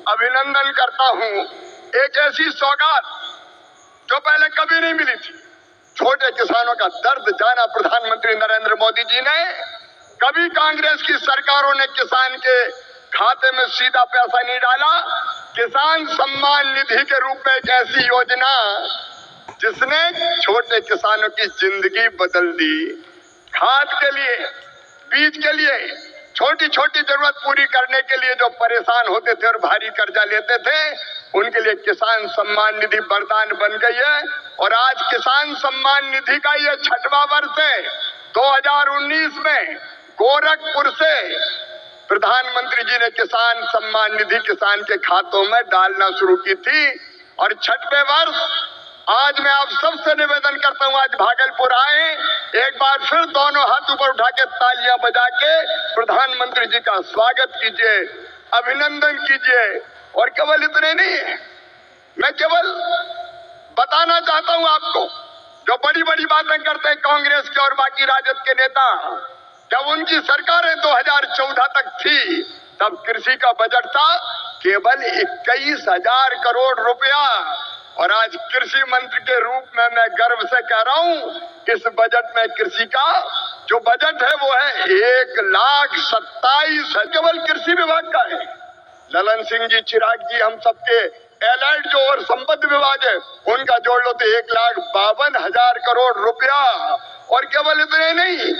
अभिनंदन करता हूं। एक ऐसी सौगात जो पहले कभी नहीं मिली थी। छोटे किसानों का दर्द जाना प्रधानमंत्री नरेंद्र मोदी जी ने। कभी कांग्रेस की सरकारों ने किसान के खाते में सीधा पैसा नहीं डाला। किसान सम्मान निधि के रूप में एक ऐसी योजना जिसने छोटे किसानों की जिंदगी बदल दी। खाद के लिए, बीज के लिए, छोटी छोटी जरूरत पूरी करने के लिए जो परेशान होते थे और भारी कर्जा लेते थे, उनके लिए किसान सम्मान निधि वरदान बन गई है। और आज किसान सम्मान निधि का ये 6वां वर्ष है। 2019 में गोरखपुर से प्रधानमंत्री जी ने किसान सम्मान निधि किसान के खातों में डालना शुरू की थी। और 6वें वर्ष आज मैं आप सबसे निवेदन करता हूं, आज भागलपुर आए, एक बार फिर दोनों हाथ ऊपर उठा के तालियां बजा के प्रधानमंत्री जी का स्वागत कीजिए, अभिनंदन कीजिए। और केवल इतने नहीं है, मैं केवल बताना चाहता हूं आपको, जो बड़ी बड़ी बातें करते हैं कांग्रेस के और बाकी राजद के नेता, जब उनकी सरकारें 2014 तक थी, तब कृषि का बजट था केवल 21,000 करोड़ रुपया। और आज कृषि मंत्री के रूप में मैं गर्व से कह रहा हूं, इस बजट में कृषि का जो बजट है वो है 1,27,000 केवल कृषि विभाग का है। ललन सिंह जी, चिराग जी, हम सबके एलाइड जो और संबद्ध विभाग है, उनका जोड़ लो तो 1,52,000 करोड़ रुपया। और केवल इतने नहीं,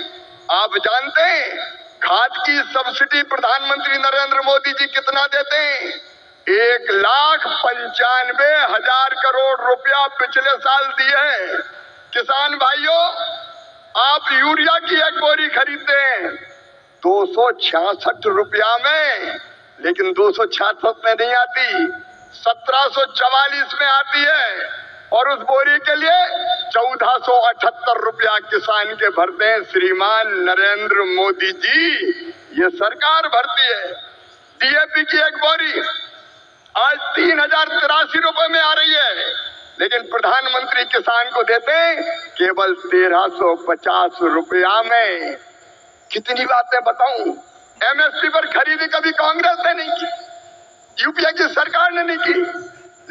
आप जानते हैं खाद की सब्सिडी प्रधानमंत्री नरेंद्र मोदी जी कितना देते हैं? 1,95,000 करोड़ रुपया पिछले साल दिए हैं। किसान भाइयों, आप यूरिया की एक बोरी खरीदते हैं 266 रुपया में, लेकिन 266 में नहीं आती, 1744 में आती है। और उस बोरी के लिए 1478 रुपया किसान के भरते हैं श्रीमान नरेंद्र मोदी जी, ये सरकार भरती है। डीएपी की एक बोरी आज 3,083 रुपए में आ रही है, लेकिन प्रधानमंत्री किसान को देते हैं केवल 1,350 रुपया में। कितनी बातें बताऊं, एमएसपी पर खरीदी कभी कांग्रेस ने नहीं की, यूपीए की सरकार ने नहीं की,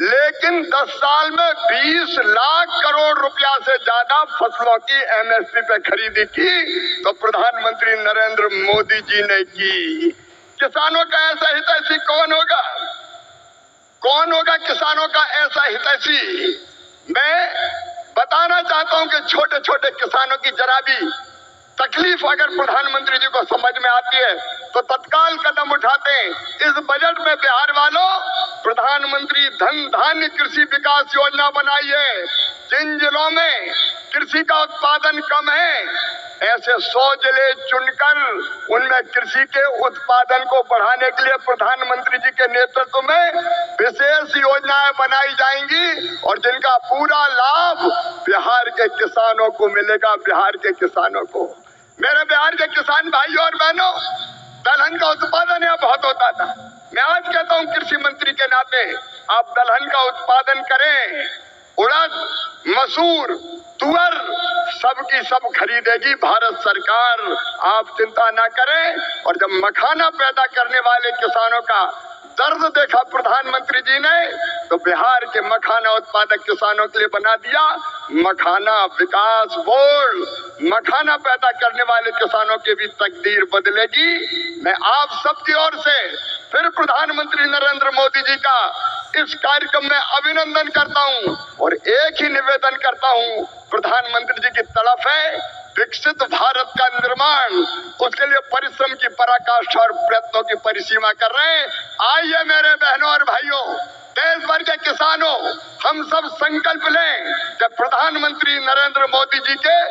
लेकिन 10 साल में 20 लाख करोड़ रुपया से ज्यादा फसलों की एमएसपी पे खरीदी की तो प्रधानमंत्री नरेंद्र मोदी जी ने की। किसानों का ऐसा हितैषी कौन होगा? कौन होगा किसानों का ऐसा हितैषी? मैं बताना चाहता हूं कि छोटे छोटे किसानों की जरा भी तकलीफ अगर प्रधानमंत्री जी को समझ में आती है तो तत्काल कदम उठाते हैं। इस बजट में बिहार वालों प्रधानमंत्री धन धान्य कृषि विकास योजना बनाई है। जिन जिलों में कृषि का उत्पादन कम है, ऐसे 100 जिले चुनकर उनमें कृषि के उत्पादन को बढ़ाने के लिए प्रधानमंत्री जी के नेतृत्व में विशेष योजनाएं बनाई जाएंगी और जिनका पूरा लाभ बिहार के किसानों को मिलेगा। बिहार के किसानों को, मेरे बिहार के किसान भाइयों और बहनों, दलहन का उत्पादन यहाँ बहुत होता था। मैं आज कहता हूँ कृषि मंत्री के नाते, आप दलहन का उत्पादन करें। उड़द, मसूर, तुअर सबकी सब खरीदेगी भारत सरकार, आप चिंता ना करें। और जब मखाना पैदा करने वाले किसानों का दर्द देखा प्रधानमंत्री जी ने, तो बिहार के मखाना उत्पादक किसानों के लिए बना दिया मखाना विकास बोर्ड। मखाना पैदा करने वाले किसानों की भी तकदीर बदलेगी। मैं आप सबकी ओर से फिर प्रधानमंत्री नरेंद्र मोदी जी का इस कार्यक्रम में अभिनंदन करता हूं और एक ही निवेदन करता हूं, प्रधानमंत्री जी की तरफ है विकसित भारत का निर्माण, उसके लिए परिश्रम की पराकाष्ठा और प्रयत्नों की परिसीमा कर रहे हैं। आइए मेरे बहनों और भाइयों, देश भर के किसानों, हम सब संकल्प लें कि प्रधानमंत्री नरेंद्र मोदी जी के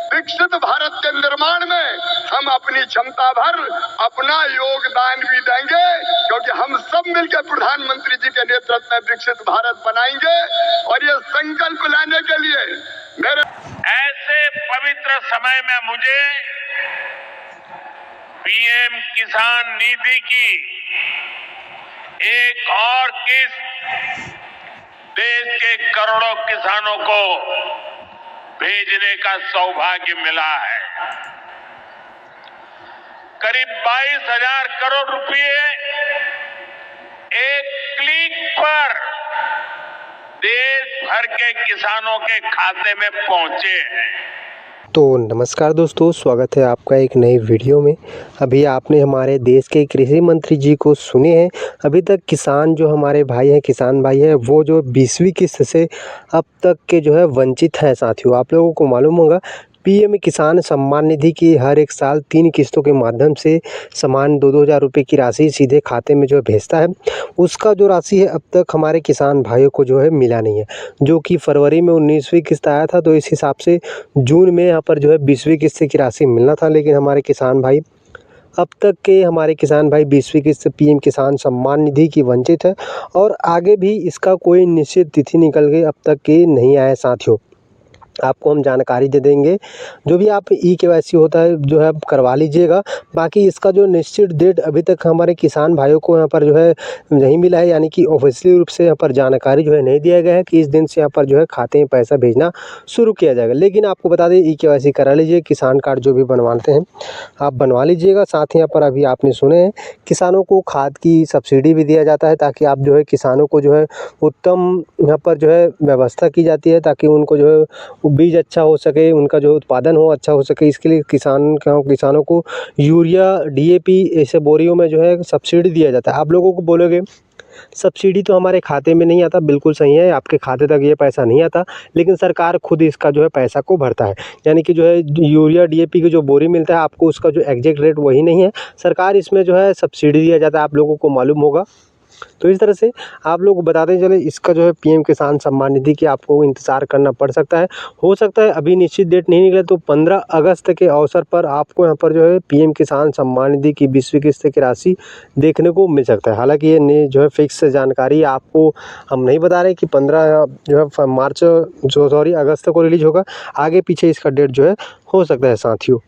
विकसित भारत के निर्माण में हम अपनी क्षमता भर अपना योगदान भी देंगे, क्योंकि हम सब मिलकर प्रधानमंत्री जी के नेतृत्व में विकसित भारत बनाएंगे। और ये संकल्प लाने के लिए मेरे ऐसे पवित्र समय में मुझे पीएम किसान निधि की एक और किस्त देश के करोड़ों किसानों को भेजने का सौभाग्य मिला है। करीब 22,000 करोड़ रुपए एक क्लिक पर देश भर के किसानों के खाते में पहुंचे हैं। तो नमस्कार दोस्तों, स्वागत है आपका एक नई वीडियो में। अभी आपने हमारे देश के कृषि मंत्री जी को सुने हैं। अभी तक किसान जो हमारे भाई हैं, किसान भाई हैं, वो जो 20वीं किस्त से अब तक के जो है वंचित हैं। साथियों, आप लोगों को मालूम होगा पीएम किसान सम्मान निधि की हर एक साल 3 किस्तों के माध्यम से समान 2-2 हज़ार रुपये की राशि सीधे खाते में जो भेजता है। उसका जो राशि है अब तक हमारे किसान भाइयों को जो है मिला नहीं है, जो कि फरवरी में 19वीं किस्त आया था। तो इस हिसाब से जून में यहाँ पर जो है 20वीं किस्त की राशि मिलना था, लेकिन हमारे किसान भाई अब तक के 20वीं किस्त पीएम किसान सम्मान निधि की वंचित है और आगे भी इसका कोई निश्चित तिथि निकल गई अब तक के नहीं आया। साथियों, आपको हम जानकारी दे देंगे। जो भी आप ई-केवाईसी होता है जो है करवा लीजिएगा। बाकी इसका जो निश्चित डेट अभी तक हमारे किसान भाइयों को यहाँ पर जो है नहीं मिला है, यानी कि ऑफिशियली रूप से यहाँ पर जानकारी जो है नहीं दिया गया है कि इस दिन से यहाँ पर जो है खाते में पैसा भेजना शुरू किया जाएगा। लेकिन आपको बता दें, ई-केवाईसी करा लीजिए। किसान कार्ड जो भी बनवाते हैं आप बनवा लीजिएगा। साथ ही यहाँ पर अभी आपने सुने हैं किसानों को खाद की सब्सिडी भी दिया जाता है, ताकि आप जो है किसानों को जो है उत्तम यहाँ पर जो है व्यवस्था की जाती है, ताकि उनको जो है बीज अच्छा हो सके, उनका जो उत्पादन हो अच्छा हो सके। इसके लिए किसानों को यूरिया, डीएपी ऐसे बोरियों में जो है सब्सिडी दिया जाता है। आप लोगों को बोलोगे सब्सिडी तो हमारे खाते में नहीं आता, बिल्कुल सही है, आपके खाते तक ये पैसा नहीं आता, लेकिन सरकार खुद इसका जो है पैसा को भरता है। यानी कि जो है यूरिया, डीएपी की जो बोरी मिलता है आपको, उसका जो एग्जैक्ट रेट वही नहीं है, सरकार इसमें जो है सब्सिडी दिया जाता है। आप लोगों को मालूम होगा। तो इस तरह से आप लोग बताते चले, इसका जो है पीएम किसान सम्मान निधि की आपको इंतज़ार करना पड़ सकता है। हो सकता है अभी निश्चित डेट नहीं निकले तो 15 अगस्त के अवसर पर आपको यहाँ पर जो है पीएम किसान सम्मान निधि की 20वीं किस्त की राशि देखने को मिल सकता है। हालांकि ये जो है फिक्स जानकारी आपको हम नहीं बता रहे कि 15 जो है अगस्त को रिलीज होगा। आगे पीछे इसका डेट जो है हो सकता है साथियों।